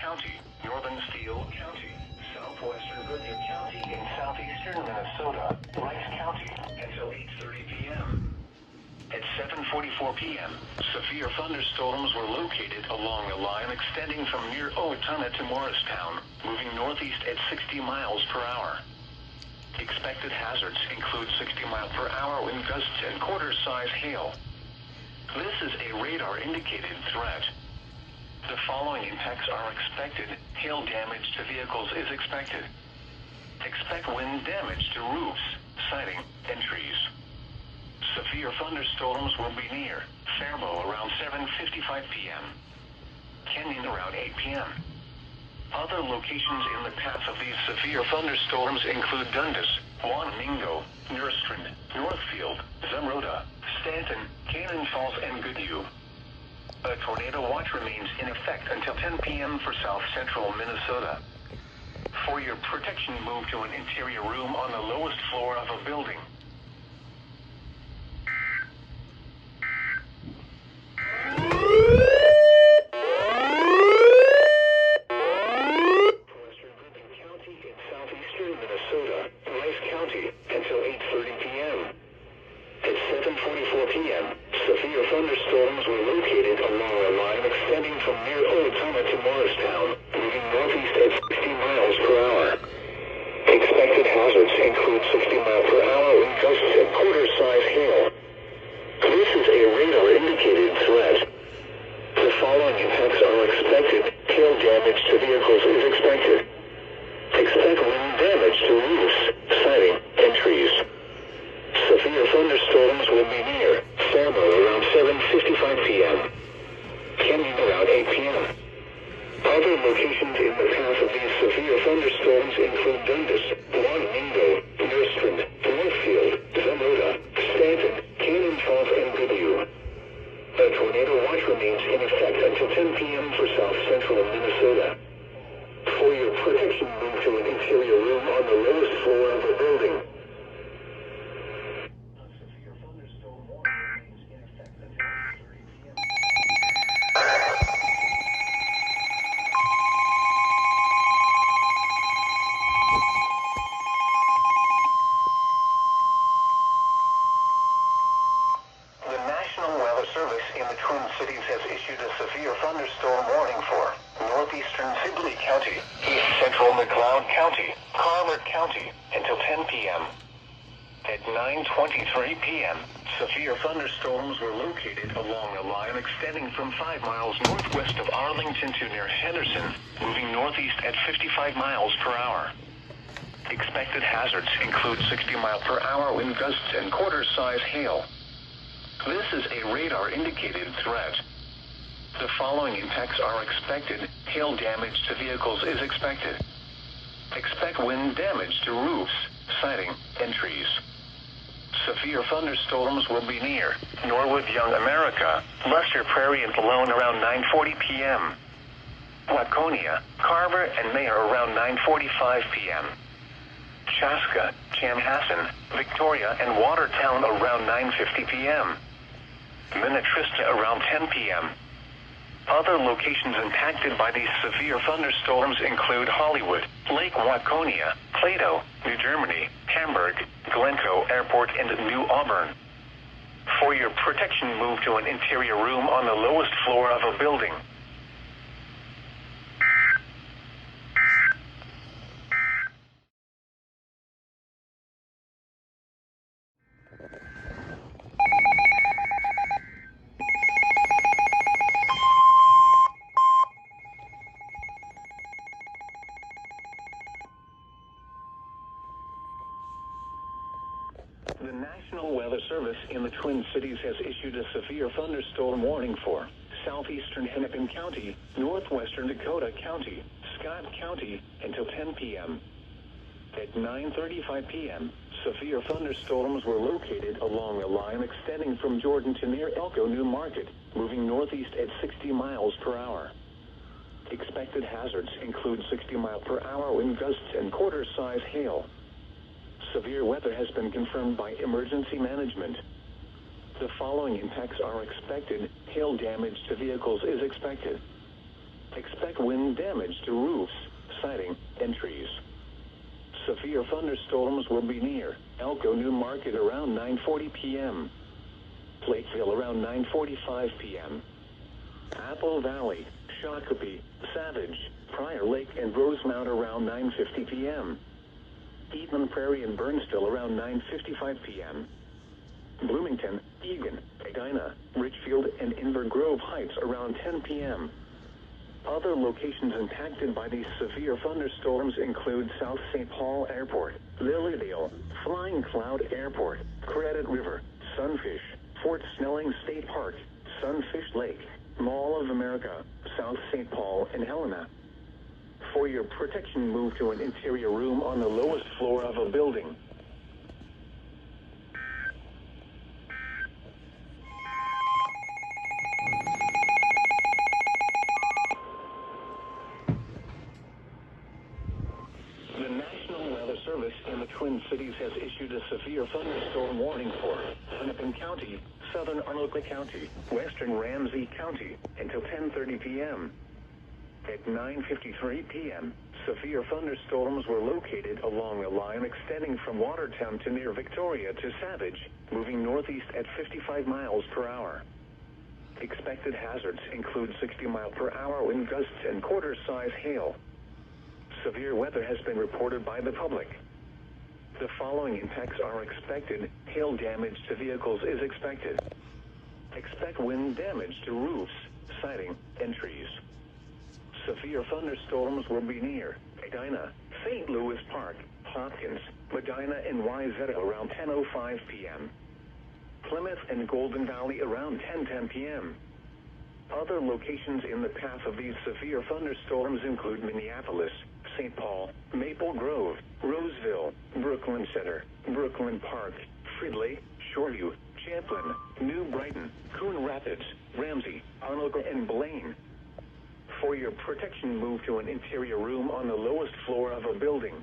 County, northern Steele County, southwestern Goodyear County, and southeastern Minnesota, Rice County, until 8:30 p.m. At 7:44 p.m., severe thunderstorms were located along a line extending from near Owatonna to Morristown, moving northeast at 60 miles per hour. Expected hazards include 60-mile-per-hour wind gusts and quarter-size hail. This is a radar-indicated threat. The following impacts are expected. Hail damage to vehicles is expected. Expect wind damage to roofs, siding, and trees. Severe thunderstorms will be near Faribault around 7:55 p.m. Kenyon around 8 p.m. Other locations in the path of these severe thunderstorms include Dundas, Wanamingo, Nerstrand, Northfield, Zamrota, Stanton, Cannon Falls, and Goodhue. A tornado watch remains in effect until 10 p.m. for south-central Minnesota. For your protection, move to an interior room on the lowest floor of a building. Western Goodyear County in southeastern Minnesota, Rice County, until 8:30 p.m. At 7:44 p.m., severe thunderstorms were located along a line extending from near Owatonna to Morristown, moving northeast at 60 miles per hour. Expected hazards include 60-mile-per-hour wind gusts and quarter-size hail. This is a radar-indicated threat. The following impacts are expected. Hail damage to vehicles is expected. Expect wind damage to roofs, siding, and trees. Severe thunderstorms will be near Faribault around 7:55 p.m. Kenyon around 8 p.m. Other locations in the path of these severe thunderstorms include Dundas, Wanamingo, Nerstrand, Northfield, Zamrota, Stanton, Cannon Falls, and Goodhue. A tornado watch remains in effect until 10 p.m. for south-central Minnesota. For your protection, move to an interior room on the lowest floor of a building. The National Weather Service in the Twin Cities has issued a severe thunderstorm warning for northeastern Sibley County, east central McLeod County, Carver County, until 10 p.m. At 9:23 p.m., severe thunderstorms were located along a line extending from 5 miles northwest of Arlington to near Henderson, moving northeast at 55 miles per hour. Expected hazards include 60-mile-per-hour wind gusts and quarter-size hail. This is a radar-indicated threat. The following impacts are expected. Hail damage to vehicles is expected. Expect wind damage to roofs, siding, and trees. Severe thunderstorms will be near Norwood, Young America, Lester Prairie, and Malone around 9:40 p.m. Waconia, Carver, and Mayer around 9:45 p.m. Chaska, Chanhassen, Victoria, and Watertown around 9:50 p.m. Minnetrista around 10 p.m. Other locations impacted by these severe thunderstorms include Hollywood, Lake Waconia, Plato, New Germany, Hamburg, Glencoe Airport, and New Auburn. For your protection, move to an interior room on the lowest floor of a building. The National Weather Service in the Twin Cities has issued a severe thunderstorm warning for southeastern Hennepin County, northwestern Dakota County, Scott County, until 10 p.m. At 9:35 p.m., severe thunderstorms were located along a line extending from Jordan to near Elko New Market, moving northeast at 60 miles per hour. Expected hazards include 60-mile-per-hour wind gusts and quarter-size hail. Severe weather has been confirmed by emergency management. The following impacts are expected. Hail damage to vehicles is expected. Expect wind damage to roofs, siding, and trees. Severe thunderstorms will be near Elko New Market around 9:40 p.m. Plateville around 9:45 p.m. Apple Valley, Shakopee, Savage, Prior Lake, and Rosemount around 9:50 p.m. Eden Prairie and Burnsville around 9:55 p.m. Bloomington, Eagan, Edina, Richfield, and Inver Grove Heights around 10 p.m. Other locations impacted by these severe thunderstorms include South St. Paul Airport, Lilydale, Flying Cloud Airport, Credit River, Sunfish, Fort Snelling State Park, Sunfish Lake, Mall of America, South St. Paul, and Helena. For your protection, move to an interior room on the lowest floor of a building. The National Weather Service in the Twin Cities has issued a severe thunderstorm warning for Hennepin County, southern Arlington County, western Ramsey County, until 10:30 p.m. At 9:53 p.m., severe thunderstorms were located along a line extending from Watertown to near Victoria to Savage, moving northeast at 55 miles per hour. Expected hazards include 60-mile-per-hour wind gusts and quarter-size hail. Severe weather has been reported by the public. The following impacts are expected. Hail damage to vehicles is expected. Expect wind damage to roofs, siding, and trees. Severe thunderstorms will be near Edina, St. Louis Park, Hopkins, Medina, and Wayzata around 10:05 p.m. Plymouth and Golden Valley around 10:10 p.m. Other locations in the path of these severe thunderstorms include Minneapolis, St. Paul, Maple Grove, Roseville, Brooklyn Center, Brooklyn Park, Fridley, Shoreview, Champlin, New Brighton, Coon Rapids, Ramsey, Onondaga, and Blaine. For your protection, move to an interior room on the lowest floor of a building.